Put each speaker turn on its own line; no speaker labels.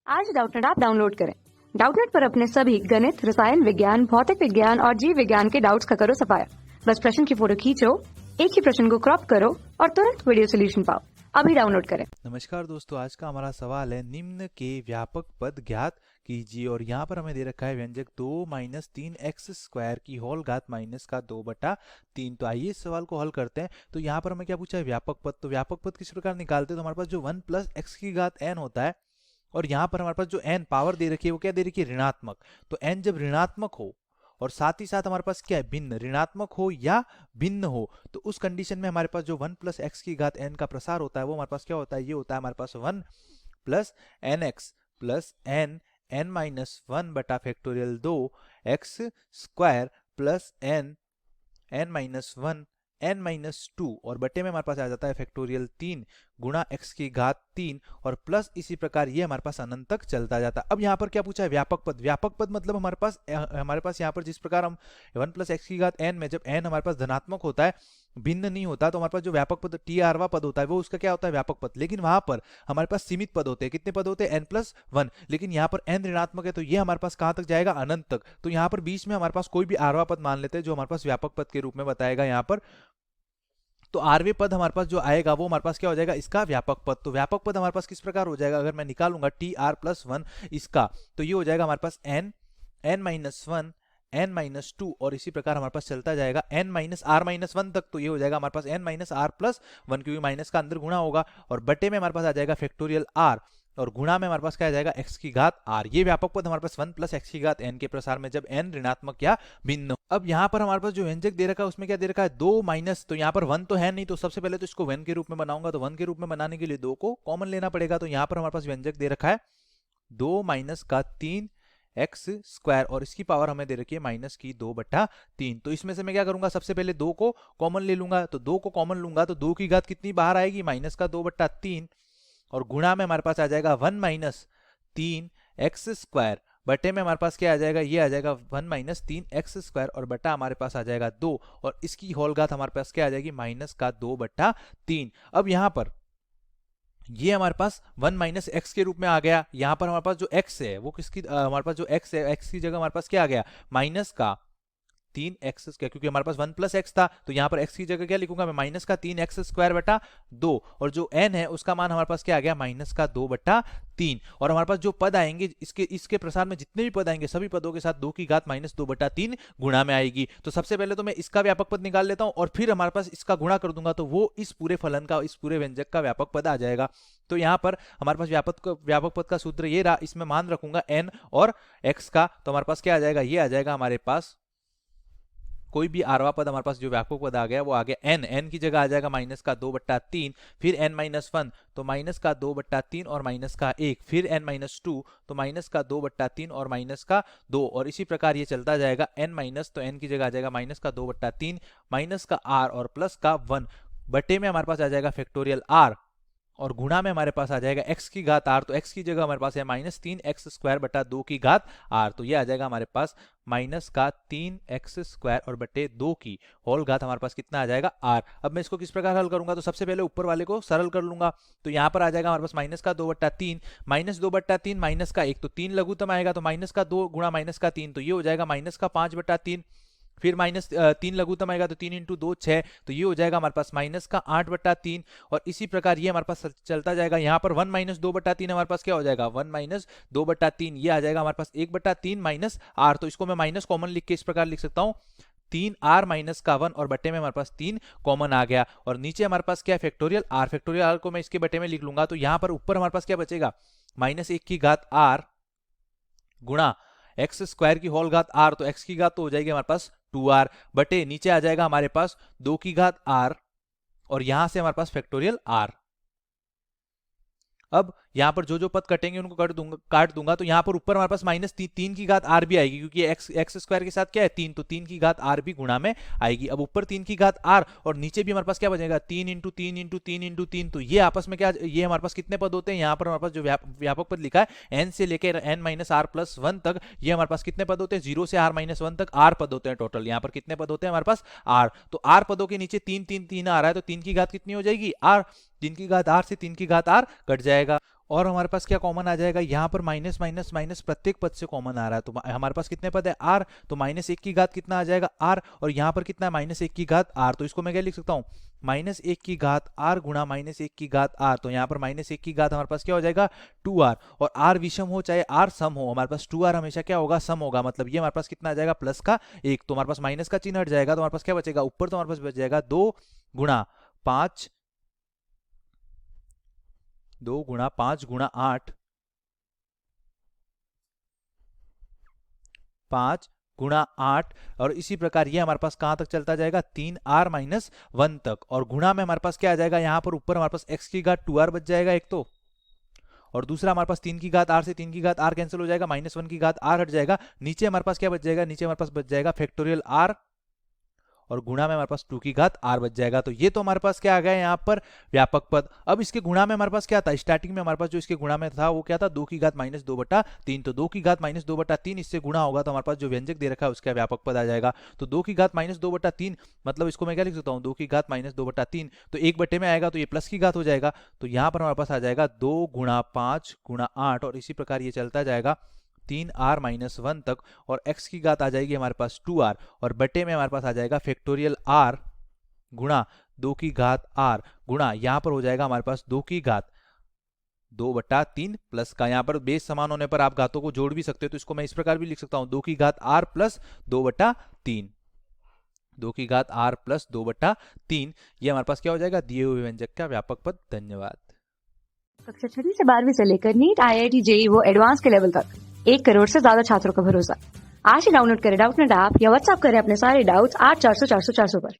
आज Doubtnut app download करें। Doubtnut पर अपने सभी गणित, रसायन विज्ञान, भौतिक विज्ञान और जीव विज्ञान के डाउट्स का करो सफाया। बस प्रश्न की फोटो खींचो, एक ही प्रश्न को क्रॉप करो और तुरंत वीडियो सोल्यूशन पाओ। अभी डाउनलोड करें।
नमस्कार दोस्तों, आज का हमारा सवाल है निम्न के व्यापक पद ज्ञात कीजिए। और यहाँ पर हमें दे रखा है व्यंजक 2 माइनस 3x² की होल घात माइनस का 2/3। तो आइए इस सवाल को हल करते हैं। तो यहाँ पर हमें क्या पूछा है, व्यापक पद। तो व्यापक पद किस प्रकार निकालते हैं, तो हमारे पास जो 1 प्लस एक्स की घात n होता है और यहाँ पर हमारे पास जो n पावर दे रखी है वो क्या दे रखी है, ऋणात्मक। तो n जब ऋणात्मक हो और साथ ही साथ हमारे पास क्या है, भिन्न, ऋणात्मक हो या भिन्न हो, तो उस कंडीशन में हमारे पास जो 1 प्लस एक्स की घात n का प्रसार होता है वो हमारे पास क्या होता है, ये होता है हमारे पास 1 plus n x plus n minus 1 बटा factorial 2 x square plus n minus 1 n minus 2 और बटे में हमारे पास आ जाता है फैक्टोरियल 3 गुणा x की घात 3 और प्लस इसी प्रकार ये हमारे पास अनंत तक चलता जाता है। अब यहाँ पर क्या पूछा है, व्यापक पद। व्यापक पद मतलब हमारे पास यहाँ पर जिस प्रकार हम 1 प्लस एक्स की घात n में जब n हमारे पास धनात्मक होता है, भिन्न नहीं होता, तो हमारे पास जो व्यापक पद TRवा पद होता है वो उसका क्या होता है, व्यापक पद। लेकिन वहां पर हमारे पास सीमित पद होते हैं। कितने पद होते हैं, n+1। लेकिन यहाँ पर n ऋणात्मक है तो ये हमारे पास कहां तक जाएगा, अनंत तक। तो यहाँ पर बीच में हमारे पास कोई भी आरवा पद मान लेते हैं जो हमारे पास व्यापक पद के रूप में बताएगा यहाँ पर। तो आरवे पद हमारे पास जो आएगा वो हमारे पास क्या हो जाएगा, इसका व्यापक पद। तो व्यापक पद हमारे पास किस प्रकार हो जाएगा, अगर मैं निकालूंगा TR+1 इसका, तो ये हो जाएगा हमारे पास n-1 n-2 और इसी प्रकार हमारे पास चलता जाएगा n-r-1 तक। तो ये हो जाएगा हमारे पास n-r+1 क्योंकि माइनस का अंदर गुणा होगा और बटे में हमारे पास आ जाएगा फैक्टोरियल r और गुणा में हमारे पास क्या आ जाएगा, x की घात r। ये व्यापक पद हमारे पास 1 प्लस एक्स की घात n के प्रसार में जब n ऋणात्मक या भिन्न हो। अब यहाँ पर हमारे पास जो व्यंजक दे रखा है उसमें क्या दे रखा है, 2 माइनस, तो यहाँ पर 1 तो है नहीं, तो सबसे पहले तो इसको 1 के रूप में बनाऊंगा। तो 1 के रूप में बनाने के लिए 2 को कॉमन लेना पड़ेगा। तो यहाँ पर हमारे पास व्यंजक दे रखा है 2 माइनस का 3 एक्स स्क्वायर और इसकी पावर हमें दे रखी है माइनस की 2/3। तो इसमें से मैं क्या करूंगा, सबसे पहले 2 को कॉमन ले लूंगा। तो 2 को कॉमन लूंगा तो 2 की घात कितनी बाहर आएगी, माइनस का 2/3 और गुणा में हमारे पास आ जाएगा 1 माइनस 3 एक्स स्क्वायर बटे में हमारे पास क्या आ जाएगा, ये आ जाएगा 1 माइनस 3 एक्स स्क्वायर और बटा हमारे पास आ जाएगा 2 और इसकी होल घात हमारे पास क्या आ जाएगी, माइनस का 2/3। अब यहाँ पर ये हमारे पास 1 माइनस एक्स के रूप में आ गया। यहाँ पर हमारे पास जो x है वो किसकी, हमारे पास जो x है, x की जगह हमारे पास क्या आ गया, माइनस का 3x, क्योंकि हमारे पास 1 प्लस एक्स था तो यहाँ पर x की जगह क्या लिखूंगा मैं, माइनस का 3x स्क्वायर बटा 2 और जो n है उसका मान हमारे पास क्या आ गया, माइनस का 2/3। और हमारे पास जो पद आएंगे इसके प्रसार में जितने भी पद आएंगे सभी पदों के साथ 2 की घात माइनस 2/3 गुणा में आएगी। तो सबसे पहले तो मैं इसका व्यापक पद निकाल लेता हूं और फिर हमारे पास इसका गुणा कर दूंगा तो वो इस पूरे फलन का, इस पूरे व्यंजक का व्यापक पद आ जाएगा। तो यहाँ पर हमारे पास व्यापक पद का सूत्र ये रहा, इसमें मान रखूंगा n और x का। तो हमारे पास क्या आ जाएगा, ये आ जाएगा हमारे पास कोई भी आरवा पद, हमारे पास जो व्यापक पद आ गया वो आ गया n की जगह आ जाएगा माइनस का 2/3, फिर n-1 तो माइनस का 2/3 और माइनस का 1, फिर n-2 तो माइनस का 2/3 और माइनस का 2 और इसी प्रकार ये चलता जाएगा n- तो n की जगह आ जाएगा माइनस का 2/3 माइनस का r और प्लस का 1 बटे में हमारे पास आ जाएगा फैक्टोरियल r और गुणा में हमारे पास आ जाएगा x की घात r। तो x की जगह हमारे पास है माइनस 3x स्क्वायर बटा 2 की घात r। तो ये आ जाएगा हमारे पास माइनस का 3x स्क्वायर और बटे 2 की होल घात हमारे पास कितना आ जाएगा, r। अब मैं इसको किस प्रकार हल करूंगा, तो सबसे पहले ऊपर वाले को सरल कर लूंगा। तो यहाँ पर आ जाएगा हमारे पास माइनस का 2/3 माइनस 2/3 माइनस का 1 तो 3 लघुत्तम आएगा, तो माइनस का 2 गुणा माइनस का 3 तो ये हो जाएगा माइनस का 5/3, फिर माइनस 3 लघुत्तम आएगा तो 3 इंटू 2 6 तो ये हो जाएगा हमारे पास माइनस का 8/3 और इसी प्रकार ये हमारे पास चलता जाएगा। यहाँ पर 1 माइनस 2/3 हमारे पास क्या हो जाएगा, 1 माइनस 2/3 ये आ जाएगा हमारे पास 1/3 माइनस r। तो इसको मैं माइनस कॉमन लिख के इस प्रकार लिख सकता हूँ 3r माइनस का 1 और बटे में हमारे पास 3 कॉमन आ गया और नीचे हमारे पास क्या है, फैक्टोरियल r। फैक्टोरियल r को मैं इसके बटे में लिख लूंगा तो यहाँ पर ऊपर हमारे पास क्या बचेगा, माइनस 1 की घात r गुणा एक्स स्क्वायर की होल घात r। तो x की घात तो हो जाएगी हमारे पास 2r बटे नीचे आ जाएगा हमारे पास 2 की घात r और यहां से हमारे पास फैक्टोरियल r। अब यहाँ पर जो पद कटेंगे उनको काट दूंगा तो यहाँ पर ऊपर हमारे पास माइनस 3 की घात r भी आएगी क्योंकि एक्स स्क्वायर के साथ क्या है 3, तो 3 की घात r भी गुणा में आएगी। अब ऊपर 3 की घात r और नीचे भी हमारे पास क्या बचेगा 3 इंटू 3 इंटू 3 इंटू 3। तो ये आपस में क्या, ये हमारे पास कितने पद होते हैं, यहाँ पर हमारे पास जो व्यापक पद लिखा है n से लेकर n-r+1 तक, ये हमारे पास कितने पद होते हैं, 0 से r-1 तक r पद होते हैं टोटल। यहाँ पर कितने पद होते हैं हमारे पास r, तो r पदों के नीचे 3 3 3 आ रहा है तो 3 की घात कितनी हो जाएगी r, 3 की घात r से 3 की घात r कट जाएगा और हमारे पास क्या कॉमन आ जाएगा, यहाँ पर माइनस माइनस माइनस प्रत्येक पद से कॉमन आ रहा है, तो हमारे पास कितने पद है आर, तो माइनस एक की घात कितना आ जाएगा आर, और यहाँ पर कितना है माइनस एक की घात आर, तो इसको मैं क्या लिख सकता हूँ माइनस एक की घात आर गुणा माइनस एक की घात आर, तो यहाँ पर माइनस एक की घात हमारे पास क्या हो जाएगा 2r, और आर विषम हो चाहे आर सम हो, हमारे पास 2r हमेशा क्या होगा सम होगा, मतलब ये हमारे पास कितना आ जाएगा प्लस का 1, तो हमारे पास माइनस का चिन्ह हट जाएगा, तो हमारे पास क्या बचेगा ऊपर, तो हमारे पास बच जाएगा 2 गुणा 5 गुणा 8 5 गुणा 8, और इसी प्रकार ये हमारे पास कहां तक चलता जाएगा 3r माइनस 1 तक, और गुणा में हमारे पास क्या आ जाएगा, यहां पर ऊपर हमारे पास x की घात 2r बच जाएगा एक तो, और दूसरा हमारे पास 3 की घात r से 3 की घात r कैंसिल हो जाएगा, माइनस 1 की घात r हट जाएगा, नीचे हमारे पास क्या बच जाएगा, नीचे हमारे पास बच जाएगा फैक्टोरियल r, और गुणा में हमारे पास 2 की घात r बच जाएगा, तो ये तो हमारे पास क्या आ गया यहाँ पर व्यापक पद। अब इसके गुणा में हमारे पास क्या था, स्टार्टिंग में हमारे पास जो इसके गुणा में था वो क्या था 2 की घात माइनस 2/3, तो 2 की घात माइनस 2/3 इससे गुणा होगा, तो हमारे पास जो व्यंजक दे रखा है उसका व्यापक पद आ जाएगा, तो 2 की घात माइनस 2/3 मतलब इसको मैं क्या लिख सकता हूँ 2 की घात माइनस 2/3, तो 1 में आएगा तो ये प्लस की घात हो जाएगा, तो यहाँ पर हमारे पास आ जाएगा 2 गुणा 5 गुणा 8, और इसी प्रकार ये चलता जाएगा 3r माइनस 1 तक, और x की घात आ जाएगी हमारे पास 2r, और बटे में हमारे पास आ जाएगा फैक्टोरियल r गुणा 2 की घात r गुणा यहाँ पर हो जाएगा हमारे पास 2 की घात 2/3 प्लस का, यहाँ पर बेस समान होने पर आप घातों को जोड़ भी सकते हो, तो इसको मैं इस प्रकार भी लिख सकता हूँ 2 की घात r प्लस 2/3, 2 की घात r प्लस 2/3, ये हमारे पास क्या हो जाएगा दिए हुए व्यंजक का व्यापक पद। धन्यवाद।
कक्षा 6 से 12वीं से लेकर नीट, IIT, JEE वो एडवांस के लेवल तक 1 करोड़ से ज्यादा छात्रों का भरोसा। आज ही डाउनलोड करें डाउटनेट ऐप या व्हाट्सएप करें अपने सारे डाउट्स 8400 400 400 पर।